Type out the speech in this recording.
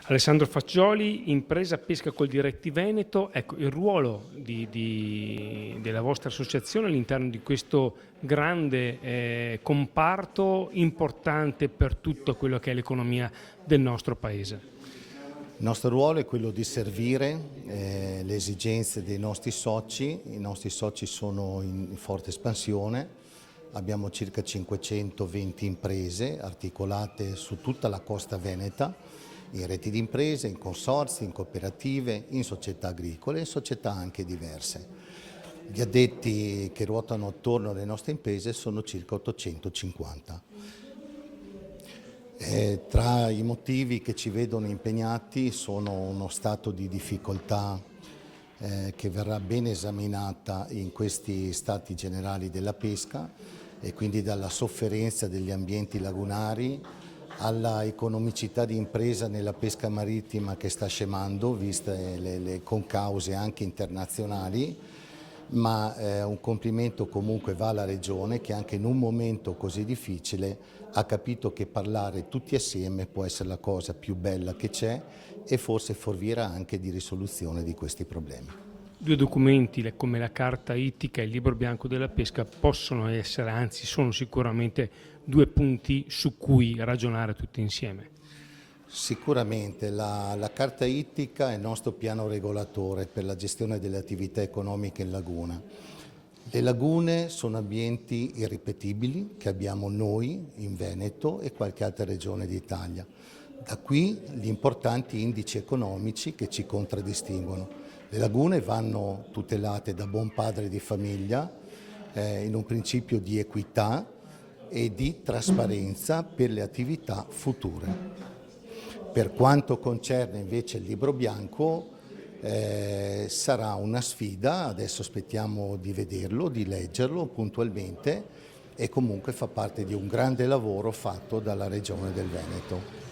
Alessandro Faccioli, impresa Pesca Coldiretti Veneto. Ecco, il ruolo della vostra associazione all'interno di questo grande comparto importante per tutto quello che è l'economia del nostro paese. Il nostro ruolo è quello di servire le esigenze dei nostri soci. I nostri soci sono in forte espansione, abbiamo circa 520 imprese articolate su tutta la costa veneta, in reti di imprese, in consorzi, in cooperative, in società agricole e società anche diverse. Gli addetti che ruotano attorno alle nostre imprese sono circa 850. Tra i motivi che ci vedono impegnati sono uno stato di difficoltà che verrà ben esaminata in questi stati generali della pesca e quindi dalla sofferenza degli ambienti lagunari alla economicità di impresa nella pesca marittima che sta scemando, viste le concause anche internazionali, ma un complimento comunque va alla Regione che anche in un momento così difficile ha capito che parlare tutti assieme può essere la cosa più bella che c'è e forse forniera anche di risoluzione di questi problemi. Due documenti come la Carta Ittica e il Libro Bianco della Pesca possono essere, anzi sono sicuramente due punti su cui ragionare tutti insieme. Sicuramente la Carta Ittica è il nostro piano regolatore per la gestione delle attività economiche in laguna. Le lagune sono ambienti irripetibili che abbiamo noi in Veneto e qualche altra regione d'Italia. Da qui gli importanti indici economici che ci contraddistinguono. Le lagune vanno tutelate da buon padre di famiglia in un principio di equità e di trasparenza per le attività future. Per quanto concerne invece il libro bianco, sarà una sfida, adesso aspettiamo di vederlo, di leggerlo puntualmente e comunque fa parte di un grande lavoro fatto dalla Regione del Veneto.